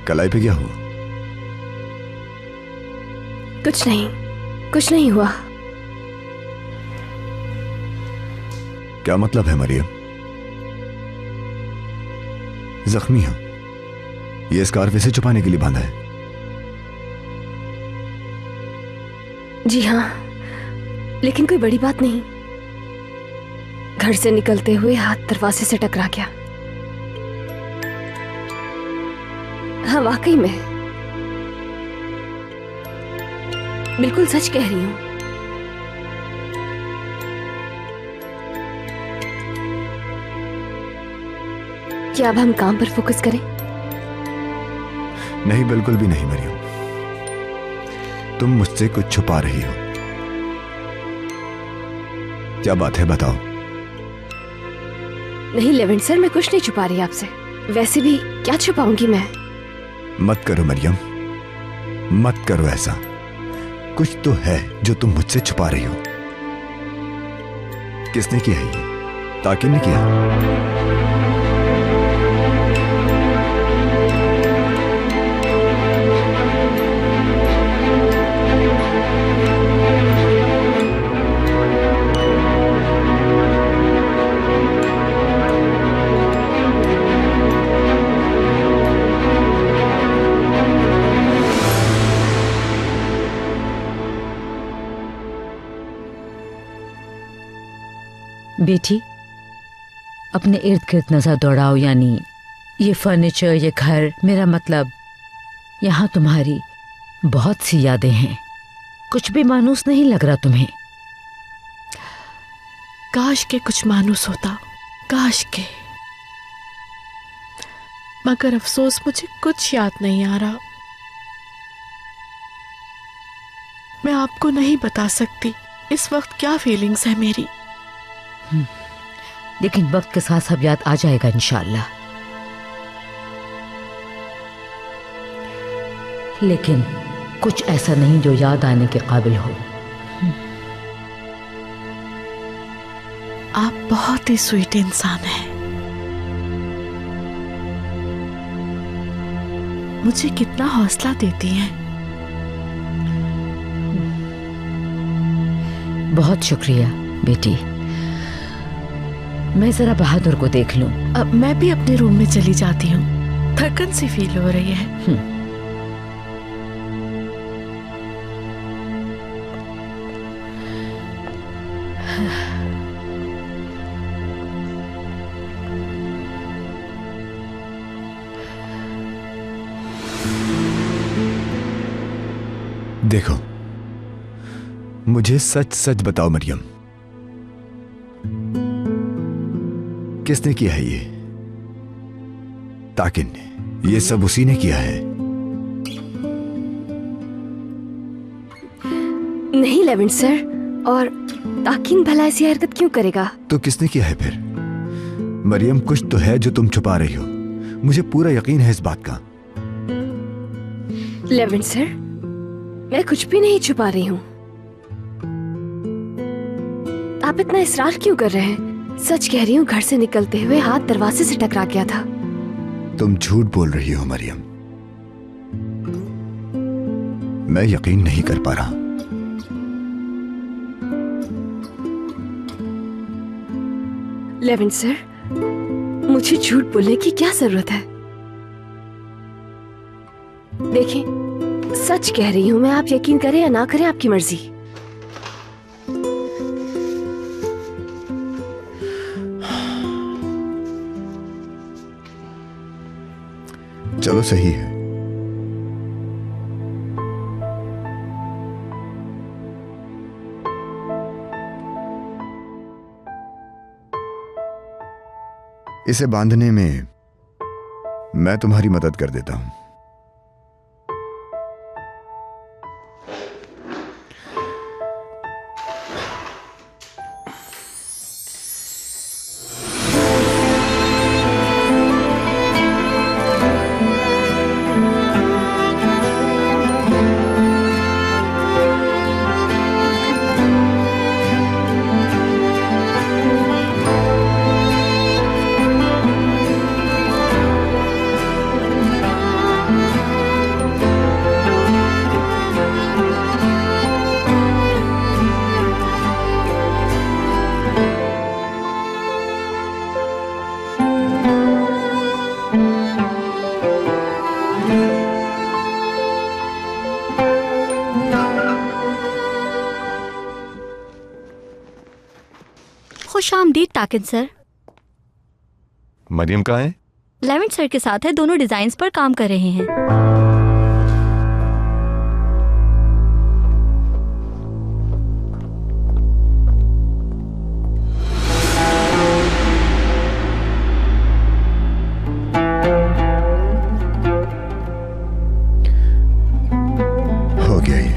कलाई पे क्या हुआ? कुछ नहीं हुआ। क्या मतलब है मरियम? जख्मी हो? ये स्कार्फ इसे छुपाने के लिए बांधा है? जी हाँ, लेकिन कोई बड़ी बात नहीं। घर से निकलते हुए हाथ दरवाजे से टकरा गया। हाँ, वाकई में बिल्कुल सच कह रही हूं। क्या अब हम काम पर फोकस करें? नहीं, बिल्कुल भी नहीं मरियम। तुम मुझसे कुछ छुपा रही हो। क्या बात है, बताओ। नहीं लेवेंट सर, मैं कुछ नहीं छुपा रही आपसे। वैसे भी क्या छुपाऊंगी मैं? मत करो मरियम, मत करो ऐसा। कुछ तो है जो तुम मुझसे छुपा रही हो। किसने किया है ये? ताकिन ने किया? बेटी, अपने इर्द गिर्द नजर दौड़ाओ। यानी ये फर्नीचर, ये घर, मेरा मतलब यहाँ तुम्हारी बहुत सी यादें हैं। कुछ भी मानूस नहीं लग रहा तुम्हें? काश के कुछ मानूस होता, काश के। मगर अफसोस मुझे कुछ याद नहीं आ रहा। मैं आपको नहीं बता सकती इस वक्त क्या फीलिंग्स है मेरी। लेकिन वक्त के साथ सब याद आ जाएगा इंशाअल्लाह। लेकिन कुछ ऐसा नहीं जो याद आने के काबिल हो। आप बहुत ही स्वीट इंसान हैं। मुझे कितना हौसला देती हैं। बहुत शुक्रिया बेटी। मैं जरा बहादुर को देख लूं। अब मैं भी अपने रूम में चली जाती हूँ। थकन सी फील हो रही है। देखो, मुझे सच सच बताओ मरियम, किसने किया है ये? ताकिन ने? ये सब उसी ने किया है? नहीं लेवेंट सर, और ताकिन भला ऐसी हरकत क्यों करेगा? तो किसने किया है फिर? मरियम, कुछ तो है जो तुम छुपा रही हो। मुझे पूरा यकीन है इस बात का। लेवेंट सर, मैं कुछ भी नहीं छुपा रही हूँ। आप इतना इसरार क्यों कर रहे हैं? सच कह रही हूँ, घर से निकलते हुए हाथ दरवाजे से टकरा गया था। तुम झूठ बोल रही हो मरियम। मैं यकीन नहीं कर पा रहा। लेवेंट सर, मुझे झूठ बोलने की क्या जरूरत है? देखिए, सच कह रही हूँ मैं। आप यकीन करें या ना करें, आपकी मर्जी। चलो सही है। इसे बांधने में मैं तुम्हारी मदद कर देता हूं। खुश आमदीद ताकिद सर। मरियम कहाँ है? लेवेंट सर के साथ है, दोनों डिजाइन्स पर काम कर रहे हैं। हो गया ये।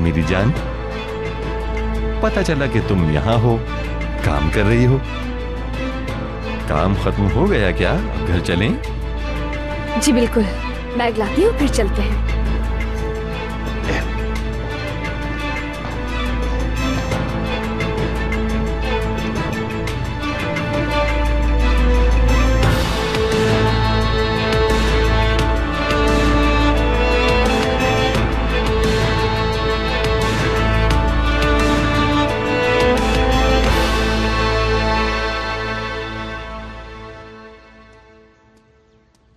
मेरी जान, पता चला कि तुम यहां हो, काम कर रही हो। काम खत्म हो गया क्या? अब घर चलें? जी बिल्कुल, बैग लाती हूँ फिर चलते हैं।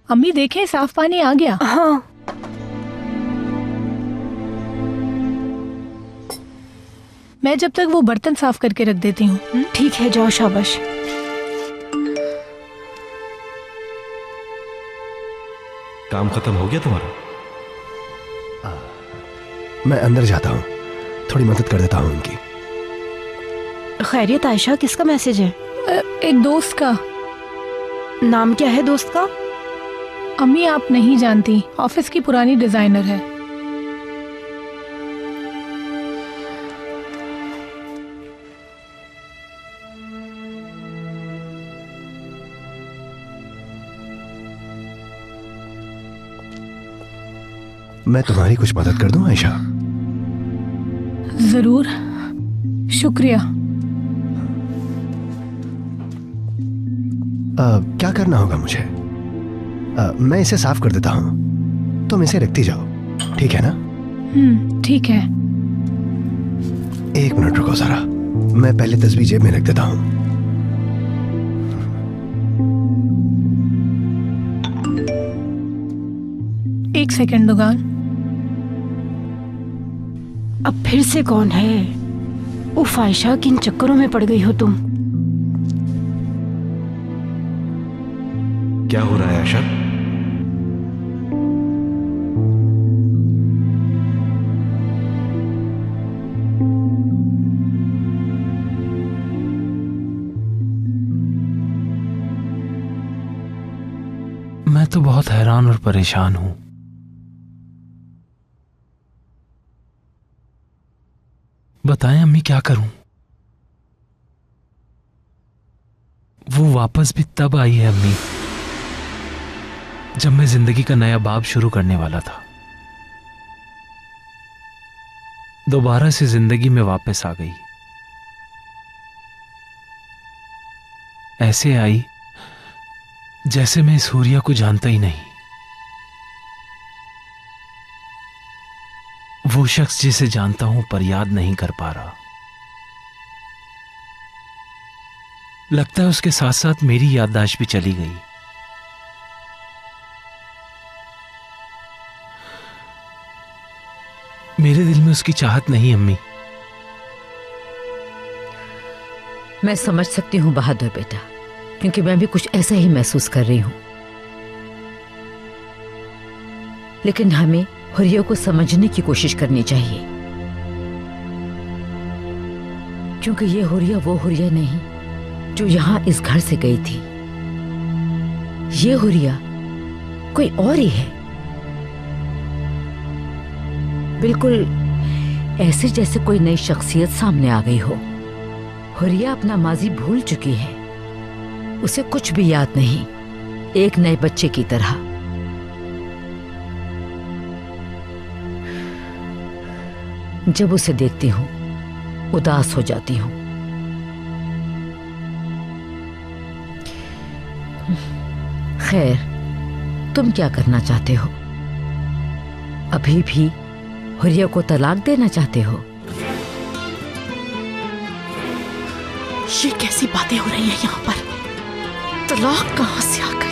अम्मी देखें, साफ पानी आ गया। हाँ, मैं जब तक वो बर्तन साफ करके रख देती हूँ। ठीक है, जाओ, शाबाश। काम खत्म हो गया तुम्हारा? मैं अंदर जाता हूँ, थोड़ी मदद कर देता हूँ उनकी। खैरियत आयशा, किसका मैसेज है? एक दोस्त का। नाम क्या है दोस्त का? अम्मी आप नहीं जानती, ऑफिस की पुरानी डिजाइनर है। मैं तुम्हारी कुछ मदद कर दूं आयशा? जरूर, शुक्रिया। क्या करना होगा मुझे? मैं इसे साफ कर देता हूँ, तुम इसे रखती जाओ, ठीक है ना? ठीक है। एक मिनट रुको जरा, मैं पहले तस्वीर जेब में रख देता हूँ। एक सेकंड दुगान। अब फिर से कौन है? उफ आयशा, किन चक्करों में पड़ गई हो तुम? क्या हो रहा है आयशा? मैं तो बहुत हैरान और परेशान हूं। बताएं अम्मी, क्या करूं? वो वापस भी तब आई है अम्मी जब मैं जिंदगी का नया बाब शुरू करने वाला था। दोबारा से जिंदगी में वापस आ गई। ऐसे आई जैसे मैं इस हुरिया को जानता ही नहीं। वो शख्स जिसे जानता हूं पर याद नहीं कर पा रहा। लगता है उसके साथ साथ मेरी याददाश्त भी चली गई। मेरे दिल में उसकी चाहत नहीं अम्मी। मैं समझ सकती हूँ बहादुर बेटा, क्योंकि मैं भी कुछ ऐसा ही महसूस कर रही हूं। लेकिन हमें हुरिया को समझने की कोशिश करनी चाहिए, क्योंकि ये हुरिया वो हुरिया नहीं जो यहां इस घर से गई थी। ये हुरिया कोई और ही है, बिल्कुल ऐसे जैसे कोई नई शख्सियत सामने आ गई हो। हुरिया अपना माजी भूल चुकी है, उसे कुछ भी याद नहीं, एक नए बच्चे की तरह। जब उसे देखती हूँ उदास हो जाती हूँ। खैर, तुम क्या करना चाहते हो? अभी भी हुर्रिया को तलाक देना चाहते हो? ये कैसी बातें हो रही हैं यहाँ पर? तलाक कहाँ से आ गई?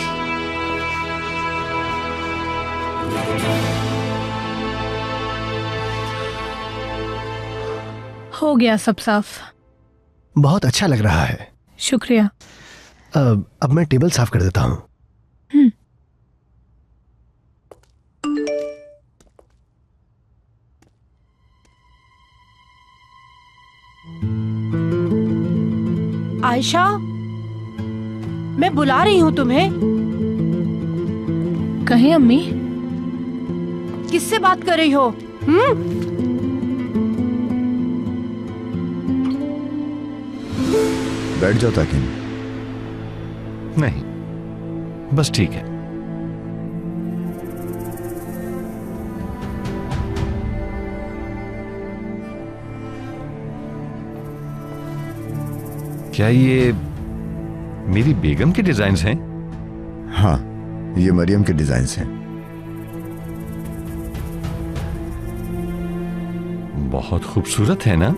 हो गया सब साफ। बहुत अच्छा लग रहा है। शुक्रिया। अब मैं टेबल साफ कर देता हूँ। आयशा, मैं बुला रही हूँ तुम्हें। कहीं अम्मी? किससे बात कर रही हो? बैठ जाओ ताकिन। नहीं, बस ठीक है। क्या ये मेरी बेगम के डिजाइन्स हैं? हाँ, ये मरियम के डिजाइन्स हैं। बहुत खूबसूरत है ना?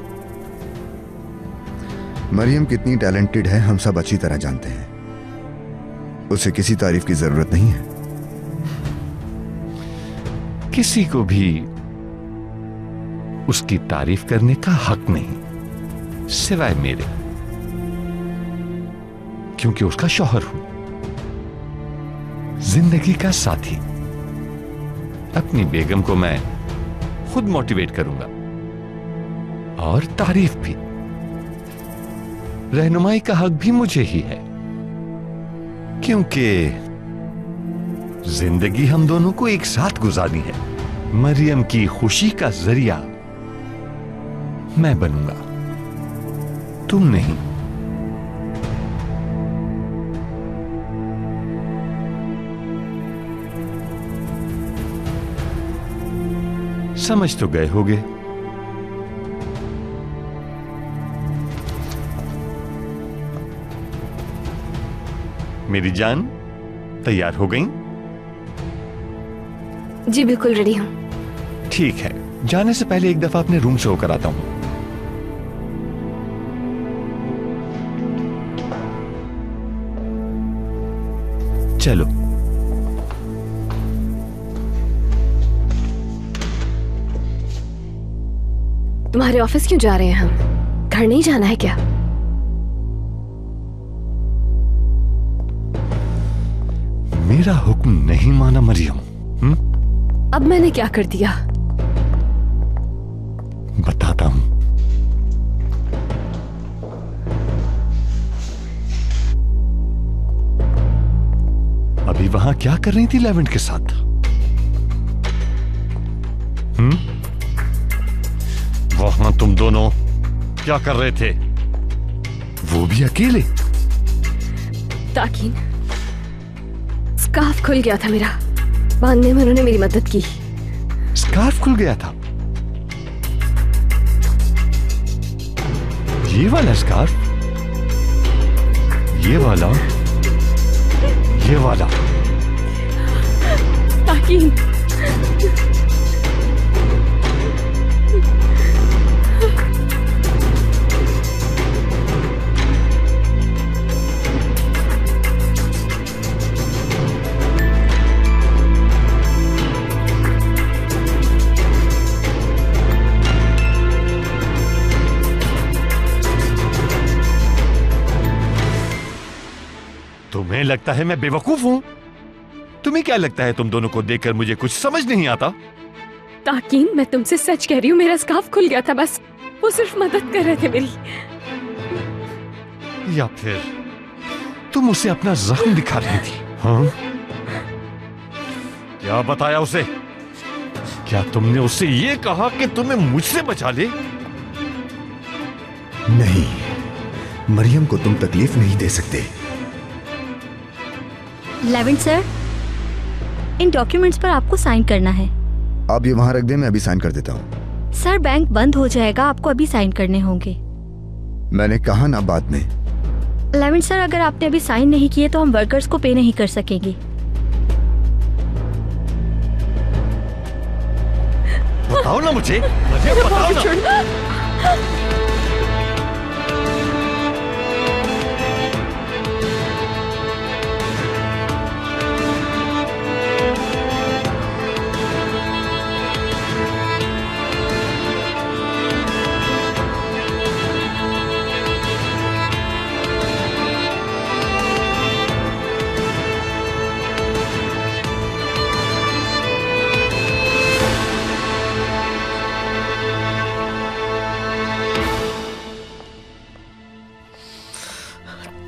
मरियम कितनी टैलेंटेड है हम सब अच्छी तरह जानते हैं। उसे किसी तारीफ की जरूरत नहीं है। किसी को भी उसकी तारीफ करने का हक नहीं, सिवाय मेरे, क्योंकि उसका शौहर हूं, जिंदगी का साथी। अपनी बेगम को मैं खुद मोटिवेट करूंगा और तारीफ भी। रहनुमाई का हक भी मुझे ही है, क्योंकि जिंदगी हम दोनों को एक साथ गुजारनी है। मरियम की खुशी का जरिया मैं बनूंगा, तुम नहीं। समझ तो गए होगे। मेरी जान तैयार हो गई? जी बिल्कुल रेडी हूं। ठीक है, जाने से पहले एक दफा अपने रूम से होकर आता हूं। चलो। तुम्हारे ऑफिस क्यों जा रहे हैं हम? घर नहीं जाना है क्या? मेरा हुक्म नहीं माना मरियम? अब मैंने क्या कर दिया? बताता हूं। अभी वहां क्या कर रही थी लेवेंट के साथ? वहां तुम दोनों क्या कर रहे थे? वो भी अकेले? ताकीन, स्कार्फ खुल गया था मेरा, बांधने में उन्होंने मेरी मदद की। स्कार्फ खुल गया था? ये वाला स्कार्फ? ये वाला? ये वाला? ताकीन, तुम्हें लगता है मैं बेवकूफ हूं? तुम्हें क्या लगता है तुम दोनों को देखकर मुझे कुछ समझ नहीं आता? ताकीन, मैं तुमसे सच कह रही हूँ, मेरा स्कार्फ खुल गया था बस। वो सिर्फ मदद कर रहे थे मेरी। या फिर तुम उसे अपना जख्म दिखा रही थी? हाँ? क्या बताया उसे? क्या तुमने उससे ये कहा कि तुम्हें मुझसे बचा ले? नहीं, मरियम को तुम तकलीफ नहीं दे सकते। लेवेंट सर, इन डॉक्यूमेंट्स पर आपको साइन करना है। आप ये वहां रख दें, मैं अभी साइन कर देता हूँ। सर बैंक बंद हो जाएगा, आपको अभी साइन करने होंगे। मैंने कहा ना बाद में। लेविन सर, अगर आपने अभी साइन नहीं किए तो हम वर्कर्स को पे नहीं कर सकेंगे। बताओ ना मुझे बताओ ना।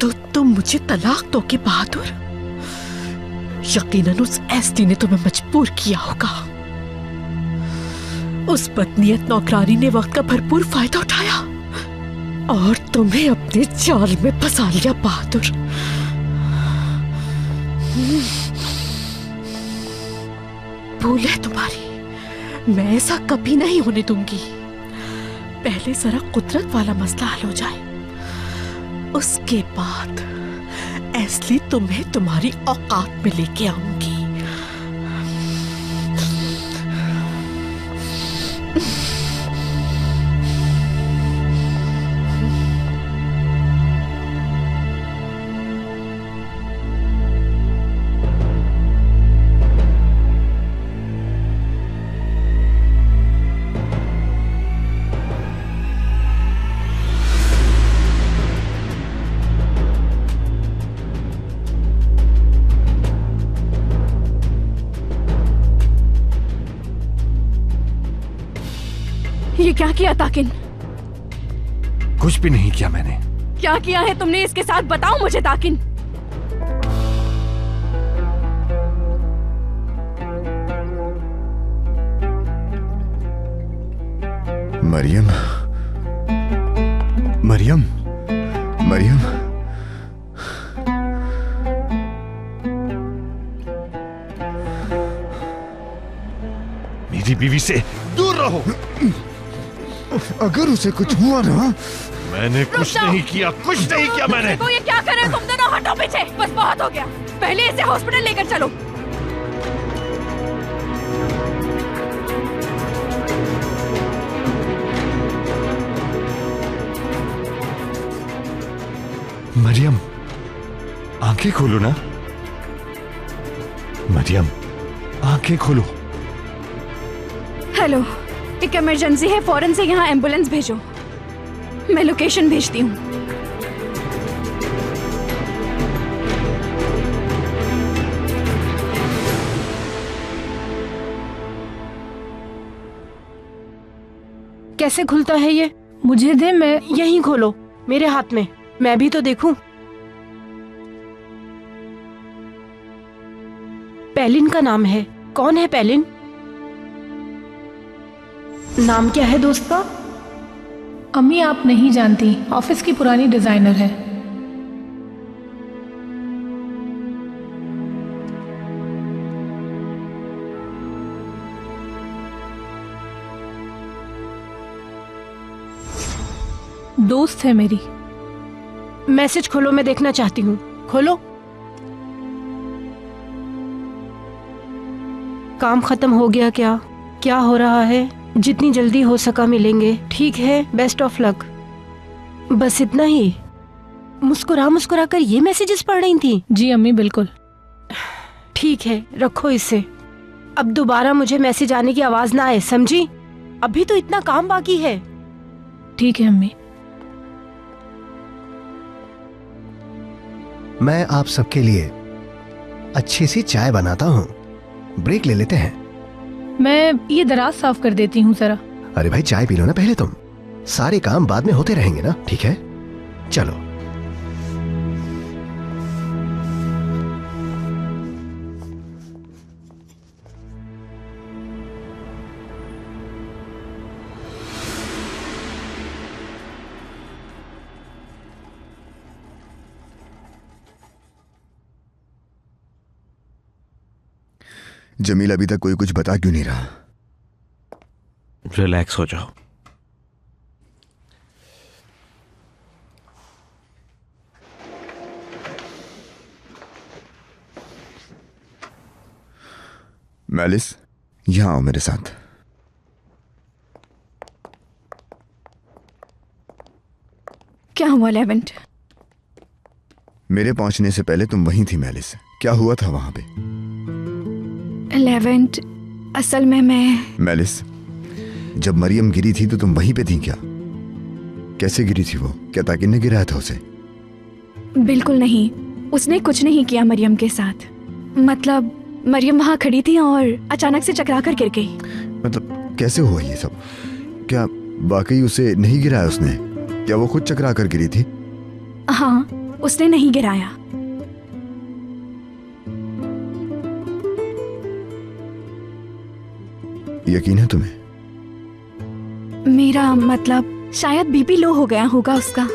तो तुम मुझे तलाक दोगे बहादुर? यकीनन उस एसडी ने तुम्हें मजबूर किया होगा। उस बदनीयत नौकरानी ने वक्त का भरपूर फायदा उठाया और तुम्हें अपने जाल में फंसा लिया बहादुर। भूल है तुम्हारी, मैं ऐसा कभी नहीं होने दूंगी। पहले जरा कुदरत वाला मसला हल हो जाए, उसके बाद एसली तुम्हें तुम्हारी औकात में लेके आऊंगी। ये क्या किया ताकिन? कुछ भी नहीं किया मैंने। क्या किया है तुमने इसके साथ, बताओ मुझे ताकिन। मरियम, मरियम, मरियम, मेरी बीवी से दूर रहो। अगर उसे कुछ हुआ ना। मैंने कुछ नहीं किया, कुछ नहीं किया मैंने। देखो ये क्या कर रहे हो तुम दोनों, हटो पीछे। बस बहुत हो गया, पहले इसे हॉस्पिटल लेकर चलो। मरियम, आंखें खोलो ना। मरियम, आंखें खोलो। हेलो, एक इमरजेंसी है, फौरन से यहाँ एम्बुलेंस भेजो। मैं लोकेशन भेजती हूँ। कैसे खुलता है ये? मुझे दे, मैं यहीं खोलो, मेरे हाथ में, मैं भी तो देखूं। पेलिन का नाम है। कौन है पेलिन? नाम क्या है दोस्त का? अम्मी आप नहीं जानती, ऑफिस की पुरानी डिजाइनर है। दोस्त है मेरी। मैसेज खोलो, मैं देखना चाहती हूँ। खोलो। काम खत्म हो गया क्या? क्या हो रहा है? जितनी जल्दी हो सका मिलेंगे। ठीक है, बेस्ट ऑफ लक। बस इतना ही? मुस्कुरा मुस्कुरा कर ये मैसेजेस पढ़ रही थी? जी अम्मी, बिल्कुल। ठीक है, रखो इसे। अब दोबारा मुझे मैसेज आने की आवाज ना आए, समझी? अभी तो इतना काम बाकी है। ठीक है अम्मी। मैं आप सबके लिए अच्छी सी चाय बनाता हूँ, ब्रेक ले लेते हैं। मैं ये दराज साफ कर देती हूँ जरा। अरे भाई चाय पी लो ना पहले तुम, सारे काम बाद में होते रहेंगे ना। ठीक है, चलो। जमील अभी तक कोई कुछ बता क्यों नहीं रहा? रिलैक्स हो जाओ। मैलिस, यहां आओ मेरे साथ। क्या हुआ लेवेंट? मेरे पहुंचने से पहले तुम वहीं थी मैलिस। क्या हुआ था वहां पे? लेवेंट, असल में मैं मैलिस, जब मरियम गिरी थी तो तुम वहीं पे थी क्या? कैसे गिरी थी वो? क्या ताकिन ने गिराया था उसे? बिल्कुल नहीं, उसने कुछ नहीं किया मरियम के साथ। मतलब मरियम वहां खड़ी थी और अचानक से चकरा कर गिर गई। मतलब कैसे हुआ ये सब? क्या वाकई उसे नहीं गिराया उसने? क्या वो खुद चकरा कर गिरी थी? हाँ, उसने नहीं गिराया। यकीन है तुम्हें? मेरा मतलब शायद बीपी लो हो गया होगा उसका।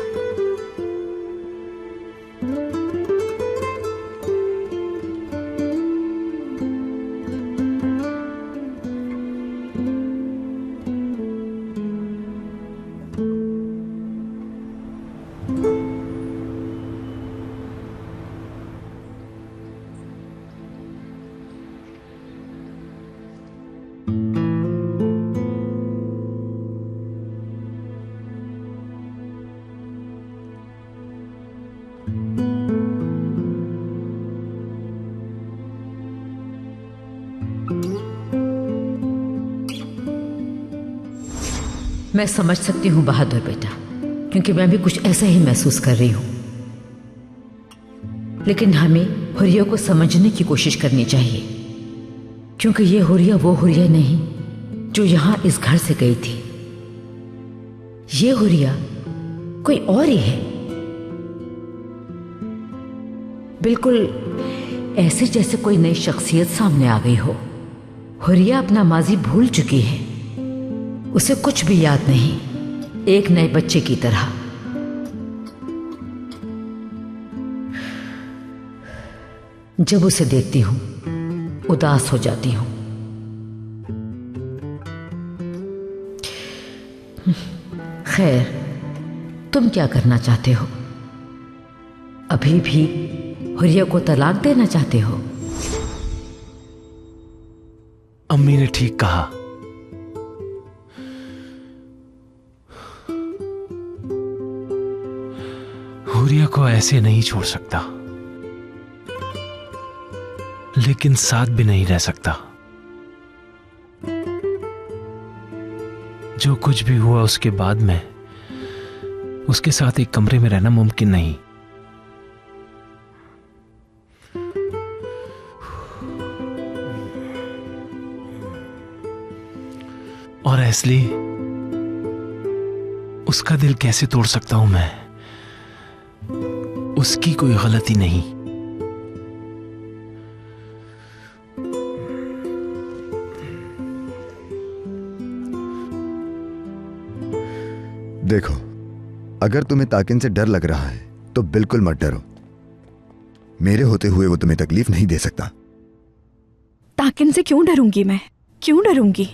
मैं समझ सकती हूँ बहादुर बेटा, क्योंकि मैं भी कुछ ऐसा ही महसूस कर रही हूँ। लेकिन हमें हुरिया को समझने की कोशिश करनी चाहिए, क्योंकि ये हुरिया वो हुरिया नहीं जो यहाँ इस घर से गई थी। ये हुरिया कोई और ही है, बिल्कुल ऐसे जैसे कोई नई शख्सियत सामने आ गई हो। हुरिया अपना माजी भूल चुकी है, उसे कुछ भी याद नहीं, एक नए बच्चे की तरह। जब उसे देखती हूं उदास हो जाती हूं। खैर, तुम क्या करना चाहते हो? अभी भी हुरिया को तलाक देना चाहते हो? अम्मी ने ठीक कहा। हुरिया को ऐसे नहीं छोड़ सकता, लेकिन साथ भी नहीं रह सकता। जो कुछ भी हुआ उसके बाद में उसके साथ एक कमरे में रहना मुमकिन नहीं। और एस्ली, उसका दिल कैसे तोड़ सकता हूं मैं? उसकी कोई गलती नहीं। देखो, अगर तुम्हें ताकिन से डर लग रहा है तो बिल्कुल मत डरो। मेरे होते हुए वो तुम्हें तकलीफ नहीं दे सकता। ताकिन से क्यों डरूंगी मैं? क्यों डरूंगी?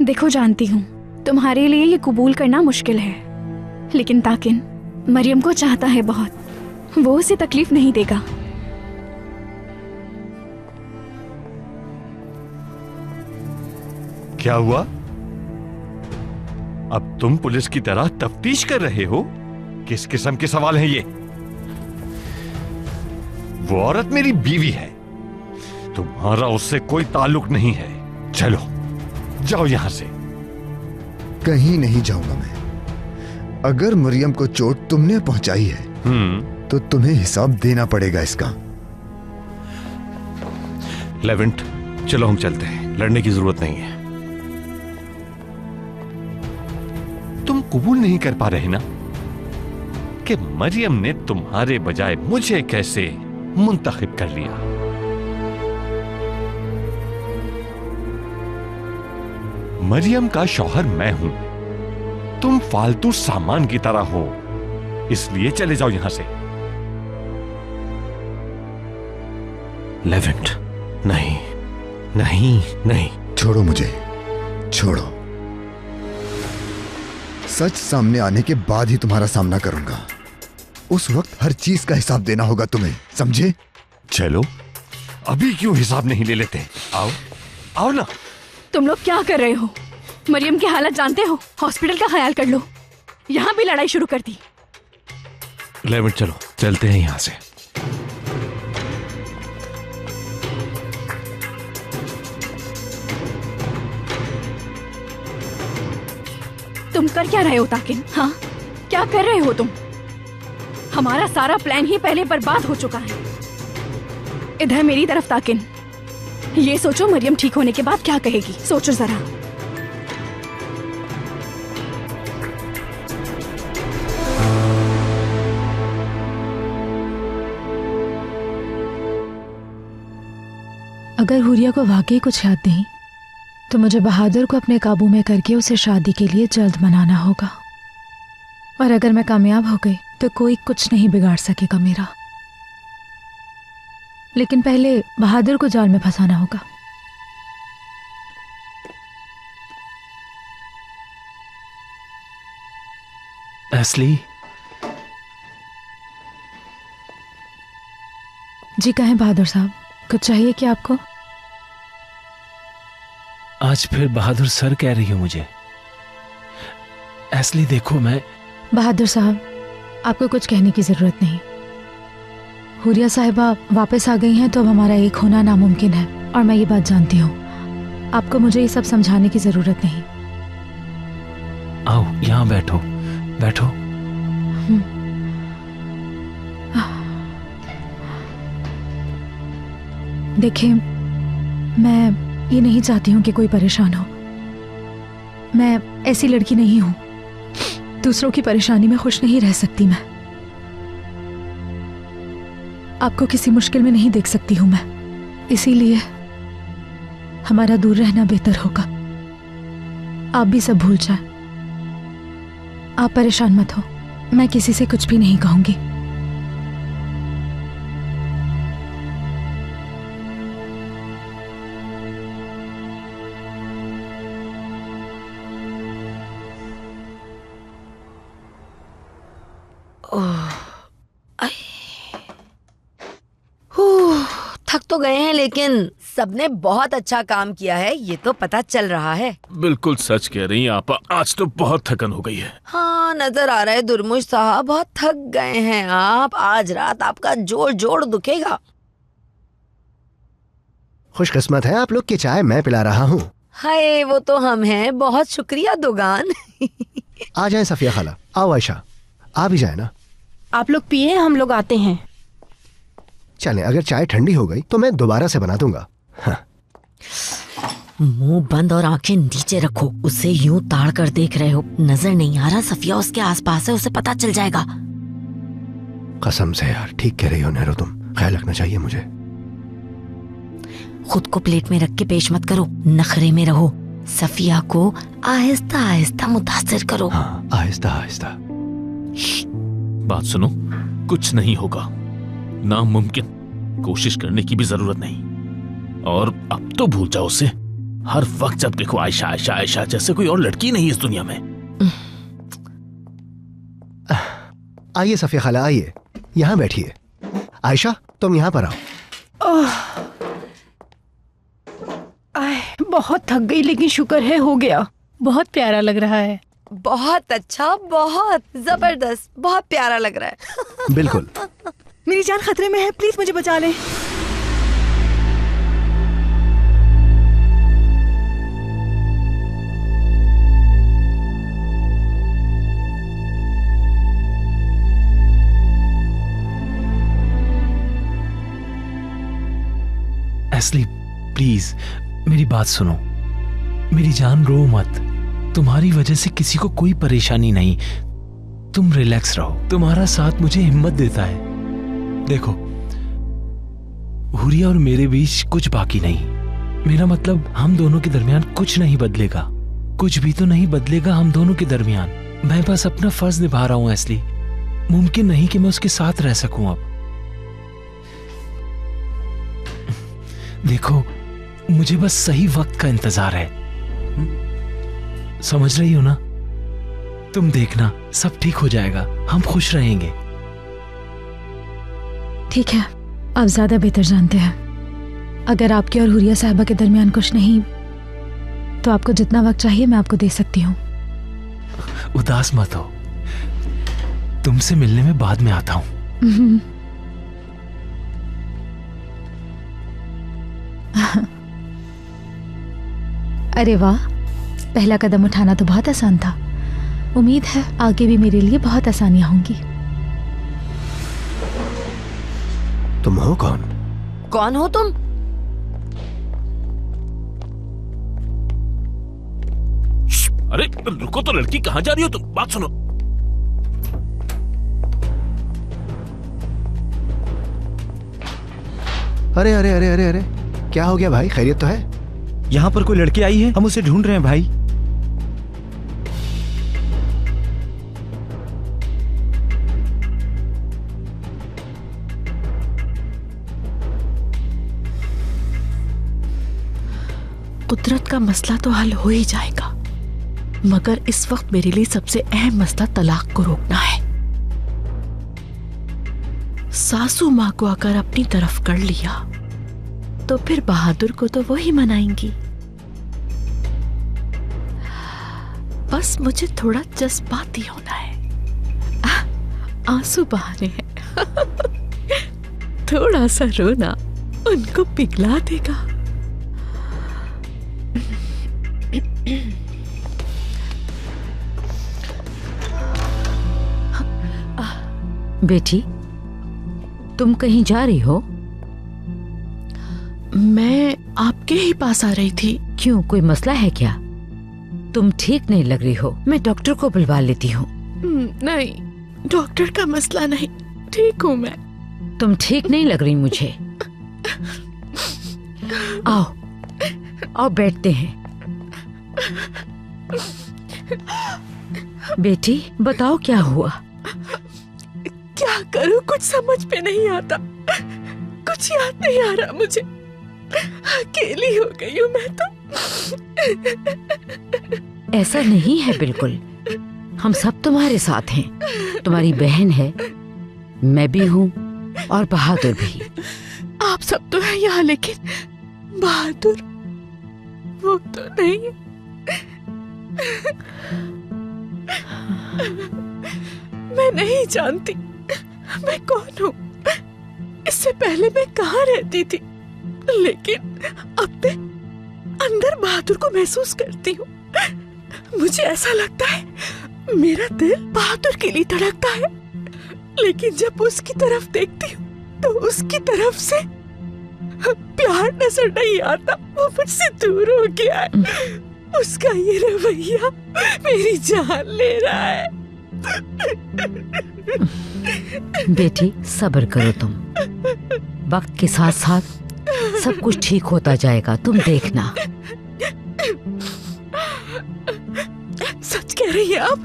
देखो, जानती हूं तुम्हारे लिए ये कबूल करना मुश्किल है, लेकिन ताकिन मरियम को चाहता है बहुत। वो उसे तकलीफ नहीं देगा। क्या हुआ? अब तुम पुलिस की तरह तफ्तीश कर रहे हो? किस किस्म के सवाल हैं ये? वो औरत मेरी बीवी है, तुम्हारा उससे कोई ताल्लुक नहीं है। चलो जाओ यहां से। कहीं नहीं जाऊंगा मैं। अगर मरियम को चोट तुमने पहुंचाई है तो तुम्हें हिसाब देना पड़ेगा इसका। लेवेंट, चलो हम चलते हैं, लड़ने की जरूरत नहीं है। तुम कबूल नहीं कर पा रहे ना कि मरियम ने तुम्हारे बजाय मुझे कैसे मुंतखब कर लिया? मरियम का शौहर मैं हूं, तुम फालतू सामान की तरह हो, इसलिए चले जाओ यहां से। लेवेंट, नहीं नहीं नहीं, छोड़ो मुझे, छोड़ो। सच सामने आने के बाद ही तुम्हारा सामना करूंगा। उस वक्त हर चीज का हिसाब देना होगा तुम्हें, समझे? चलो, अभी क्यों हिसाब नहीं ले लेते? आओ आओ ना। तुम लोग क्या कर रहे हो? मरियम की हालत जानते हो? हॉस्पिटल का ख्याल कर लो। यहाँ भी लड़ाई शुरू कर दी। लेविट चलो, चलते हैं यहाँ से। तुम कर क्या रहे हो ताकिन? हाँ, क्या कर रहे हो तुम? हमारा सारा प्लान ही पहले बर्बाद हो चुका है। इधर मेरी तरफ ताकिन, ये सोचो मरियम ठीक होने के बाद क्या कहेगी। सोचो जरा। अगर हुरिया को वाकई कुछ याद नहीं तो मुझे बहादुर को अपने काबू में करके उसे शादी के लिए जल्द मनाना होगा। और अगर मैं कामयाब हो गई तो कोई कुछ नहीं बिगाड़ सकेगा मेरा। लेकिन पहले बहादुर को जाल में फंसाना होगा। एस्ली। जी कहें बहादुर साहब, कुछ चाहिए क्या आपको? आज फिर बहादुर सर कह रही हो मुझे। एस्ली देखो, मैं बहादुर साहब, आपको कुछ कहने की जरूरत नहीं। हुरिया साहिबा वापस आ गई हैं तो अब हमारा एक होना नामुमकिन है और मैं ये बात जानती हूँ। आपको मुझे ये सब समझाने की जरूरत नहीं। आओ यहाँ बैठो, बैठो। देखिए, मैं ये नहीं चाहती हूँ कि कोई परेशान हो। मैं ऐसी लड़की नहीं हूँ, दूसरों की परेशानी में खुश नहीं रह सकती। मैं आपको किसी मुश्किल में नहीं देख सकती हूँ मैं, इसीलिए हमारा दूर रहना बेहतर होगा। आप भी सब भूल जाएं। आप परेशान मत हो, मैं किसी से कुछ भी नहीं कहूंगी। थक तो गए हैं लेकिन सबने बहुत अच्छा काम किया है, ये तो पता चल रहा है। बिल्कुल सच कह रही हैं आपा, आज तो बहुत थकन हो गई है। हाँ, नजर आ रहा है दुर्मुश साहब, बहुत थक गए हैं आप। आज रात आपका जोड़ जोड़ दुखेगा। खुशकिस्मत है आप लोग की चाय मैं पिला रहा हूँ। हाय, वो तो हम हैं। बहुत शुक्रिया दुगान। आ जाए सफिया खाला। आओ आयशा, आ भी जाए ना। आप लोग पिए, हम लोग आते हैं। चलें, अगर चाय ठंडी हो गई तो मैं दोबारा से बना दूंगा। हाँ। मुंह बंद और आंखें नीचे रखो। उसे यूं ताड़ कर देख रहे हो, नजर नहीं आ रहा सफिया उसके आसपास है, उसे पता चल जाएगा। कसम से यार, ठीक कह रही हो नेहरू, तुम ख्याल रखना चाहिए मुझे। खुद को प्लेट में रख के पेश मत करो, नखरे में रहो। सफिया को आहिस्ता आहिस्ता मुतासिर करो। हाँ, आहिस्ता आहिस्ता। बात सुनो, कुछ नहीं होगा। नामुमकिन, कोशिश करने की भी जरूरत नहीं। और अब तो भूल जाओ उसे। हर वक्त जब देखो आयशा आयशा आयशा, जैसे कोई और लड़की नहीं इस दुनिया में। आइए सफिया खाला, आइए, यहाँ बैठिए। आयशा, तुम यहाँ पर आओ। बहुत थक गई, लेकिन शुक्र है हो गया। बहुत प्यारा लग रहा है। बहुत अच्छा, बहुत जबरदस्त, बहुत प्यारा लग रहा है। बिल्कुल। मेरी जान खतरे में है, प्लीज मुझे बचा ले। एस्ली प्लीज मेरी बात सुनो। मेरी जान, रो मत। तुम्हारी वजह से किसी को कोई परेशानी नहीं। तुम रिलैक्स रहो, तुम्हारा साथ मुझे हिम्मत देता है। देखो, हुरिया और मेरे बीच कुछ बाकी नहीं। मेरा मतलब, हम दोनों के दरमियान कुछ नहीं बदलेगा। कुछ भी तो नहीं बदलेगा हम दोनों के दरमियान। मैं बस अपना फर्ज निभा रहा हूं एस्ली। मुमकिन नहीं कि मैं उसके साथ रह सकूं अब। देखो, मुझे मुझे बस सही वक्त का इंतजार है। समझ रही हो ना? तुम देखना, सब ठीक हो जाएगा, हम खुश रहेंगे। ठीक है, आप ज्यादा बेहतर जानते हैं। अगर आपके और हुरिया साहिबा के दरमियान कुछ नहीं, तो आपको जितना वक्त चाहिए मैं आपको दे सकती हूँ। उदास मत हो, तुमसे मिलने में बाद में आता हूँ। अरे वाह, पहला कदम उठाना तो बहुत आसान था। उम्मीद है आगे भी मेरे लिए बहुत आसानियां होंगी। तुम हो कौन? कौन हो तुम? अरे रुको तो, लड़की कहाँ जा रही हो तुम? बात सुनो। अरे अरे अरे अरे अरे, क्या हो गया भाई? खैरियत तो है? यहाँ पर कोई लड़की आई है, हम उसे ढूंढ रहे हैं भाई। कुदरत का मसला तो हल हो ही जाएगा, मगर इस वक्त मेरे लिए सबसे अहम मसला तलाक को रोकना है। सासू माँ को अगर अपनी तरफ कर लिया तो फिर बहादुर को तो वो ही मनाएंगी। बस मुझे थोड़ा जज्बाती होना है। आंसू बहाने हैं। थोड़ा सा रोना उनको पिघला देगा। बेटी, तुम कहीं जा रही हो? मैं आपके ही पास आ रही थी। क्यों, कोई मसला है क्या? तुम ठीक नहीं लग रही हो, मैं डॉक्टर को बुलवा लेती हूँ। नहीं, डॉक्टर का मसला नहीं, ठीक हूँ मैं। तुम ठीक नहीं लग रही मुझे। आओ आओ, बैठते हैं। बेटी बताओ क्या हुआ? क्या करूं, कुछ समझ में नहीं आता, कुछ याद नहीं आ रहा मुझे। अकेली हो गई हूं मैं तो। ऐसा नहीं है बिल्कुल, हम सब तुम्हारे साथ हैं। तुम्हारी बहन है, मैं भी हूँ और बहादुर भी। आप सब तो है यहाँ, लेकिन बहादुर वो तो नहीं। मैं नहीं जानती मैं कौन हूँ। इससे पहले मैं कहाँ रहती थी, लेकिन अब मैं अंदर बहादुर को महसूस करती हूँ। मुझे ऐसा लगता है मेरा दिल बहादुर के लिए धड़कता है, लेकिन जब उसकी तरफ देखती हूँ तो उसकी तरफ से प्यार नजर नहीं आता। वो मुझसे दूर हो गया है। उसका ये रवैया मेरी जान ले रहा है। बेटी सब्र करो तुम, वक्त के साथ साथ सब कुछ ठीक होता जाएगा, तुम देखना। सच कह रही है आप?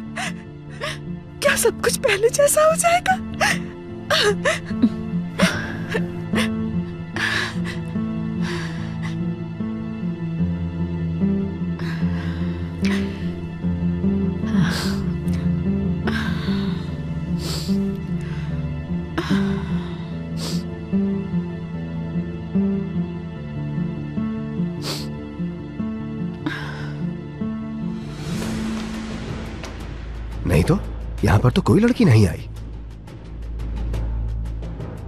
क्या सब कुछ पहले जैसा हो जाएगा? नहीं तो यहाँ पर तो कोई लड़की नहीं आई।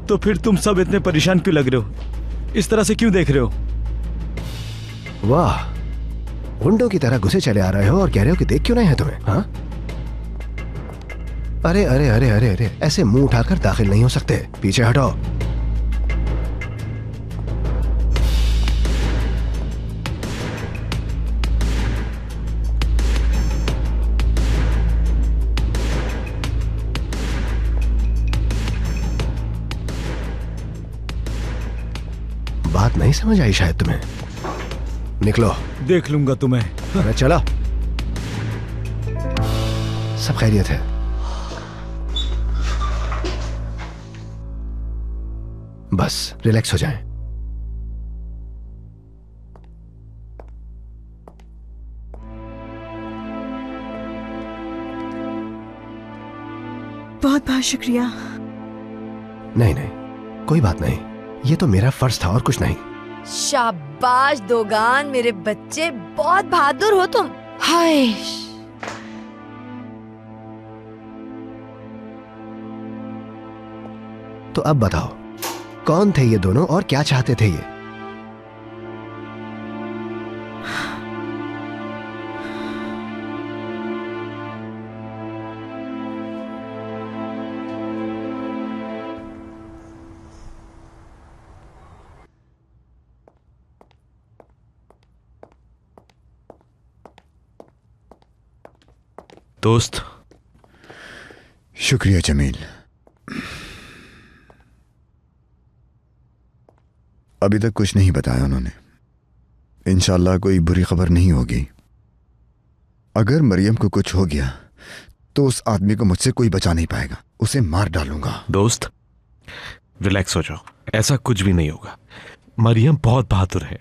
तो फिर तुम सब इतने परेशान क्यों लग रहे हो? इस तरह से क्यों देख रहे हो? वाह, गुंडों की तरह घुसे चले आ रहे हो और कह रहे हो कि देख क्यों नहीं है तुम्हें? हाँ? अरे अरे अरे अरे अरे, ऐसे मुंह उठाकर दाखिल नहीं हो सकते, पीछे हटो। बात नहीं समझ आई शायद तुम्हें। निकलो। देख लूंगा तुम्हें। अरे चलो, सब खैरियत है। बस रिलैक्स हो जाएं। बहुत बहुत शुक्रिया। नहीं नहीं, कोई बात नहीं, ये तो मेरा फर्ज था और कुछ नहीं। शाबाश दोगान, मेरे बच्चे, बहुत बहादुर हो तुम। हाय। तो अब बताओ, कौन थे ये दोनों और क्या चाहते थे ये? दोस्त। शुक्रिया जमील। अभी तक कुछ नहीं बताया उन्होंने। इंशाल्लाह कोई बुरी खबर नहीं होगी। अगर मरियम को कुछ हो गया तो उस आदमी को मुझसे कोई बचा नहीं पाएगा, उसे मार डालूंगा। दोस्त रिलैक्स हो जाओ, ऐसा कुछ भी नहीं होगा। मरियम बहुत बहादुर है,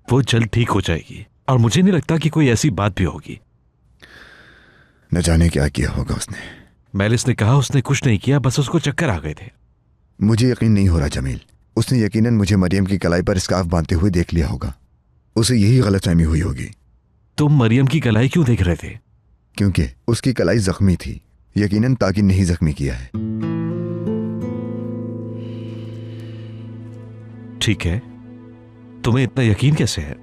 वो जल्द ठीक हो जाएगी और मुझे नहीं लगता कि कोई ऐसी बात भी होगी। न जाने क्या किया होगा उसने। मैलिस ने कहा उसने कुछ नहीं किया, बस उसको चक्कर आ गए थे। मुझे यकीन नहीं हो रहा जमील। उसने यकीनन मुझे मरियम की कलाई पर स्कार्फ बांधते हुए देख लिया होगा। उसे यही गलतफहमी हुई होगी। तुम मरियम की कलाई क्यों देख रहे थे? क्योंकि उसकी कलाई जख्मी थी। यकीनन ताकिन ने ही जख्मी किया है। ठीक है, तुम्हें इतना यकीन कैसे है?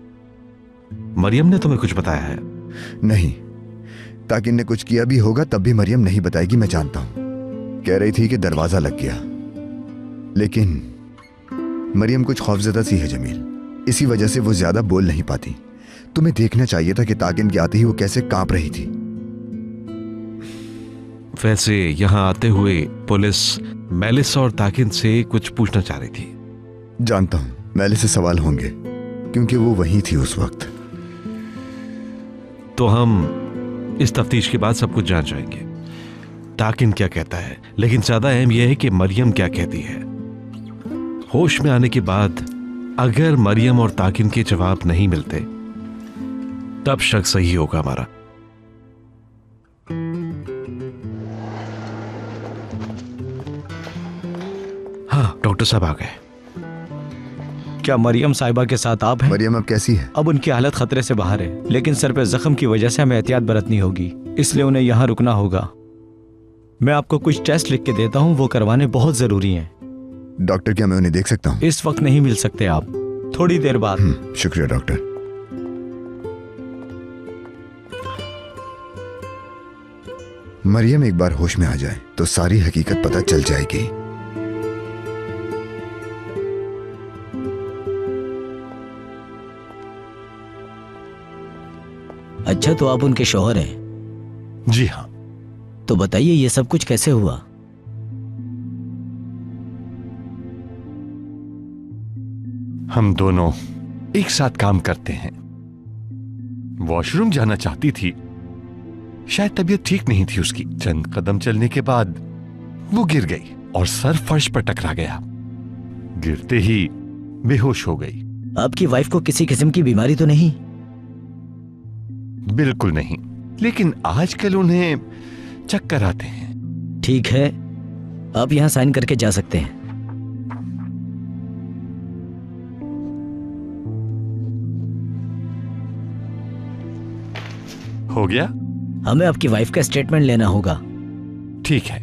मरियम ने तुम्हें कुछ बताया है? नहीं, ताकिन ने कुछ किया भी होगा तब भी मरियम नहीं बताएगी, मैं जानता हूं। कह रही थी कि दरवाजा लग गया, लेकिन मरियम कुछ खौफजदा सी है जमील, इसी वजह से वो ज्यादा बोल नहीं पाती। तुम्हें देखना चाहिए था कि ताकिन के आते ही वो कैसे कांप रही थी। वैसे यहां आते हुए पुलिस मैलिस और ताकिन से कुछ पूछना चाह रही थी। जानता हूं, मैलिस से सवाल होंगे क्योंकि वो वहीं थी उस वक्त। तो हम इस तफ्तीश के बाद सब कुछ जान जाएंगे, ताकिन क्या कहता है। लेकिन ज्यादा अहम यह है कि मरियम क्या कहती है। होश में आने के बाद अगर मरियम और ताकिन के जवाब नहीं मिलते तब शक सही होगा हमारा। हाँ, डॉक्टर साहब आ गए। क्या मरियम साहिबा के साथ आप हैं? मरियम अब कैसी है? अब उनकी हालत खतरे से बाहर है, लेकिन सर पे जख्म की वजह से हमें एहतियात बरतनी होगी, इसलिए उन्हें यहाँ रुकना होगा। मैं आपको कुछ टेस्ट लिख के देता हूँ, वो करवाने बहुत जरूरी हैं। डॉक्टर, क्या मैं उन्हें देख सकता हूँ? इस वक्त नहीं मिल सकते आप, थोड़ी देर बाद। शुक्रिया डॉक्टर। मरियम एक बार होश में आ जाए तो सारी हकीकत पता चल जाएगी। अच्छा, तो आप उनके शौहर हैं? जी हाँ। तो बताइए ये सब कुछ कैसे हुआ? हम दोनों एक साथ काम करते हैं। वॉशरूम जाना चाहती थी, शायद तबीयत ठीक नहीं थी उसकी। चंद कदम चलने के बाद वो गिर गई और सर फर्श पर टकरा गया। गिरते ही बेहोश हो गई। आपकी वाइफ को किसी किस्म की बीमारी तो नहीं? बिल्कुल नहीं, लेकिन आजकल उन्हें चक्कर आते हैं। ठीक है, आप यहां साइन करके जा सकते हैं। हो गया? हमें आपकी वाइफ का स्टेटमेंट लेना होगा। ठीक है।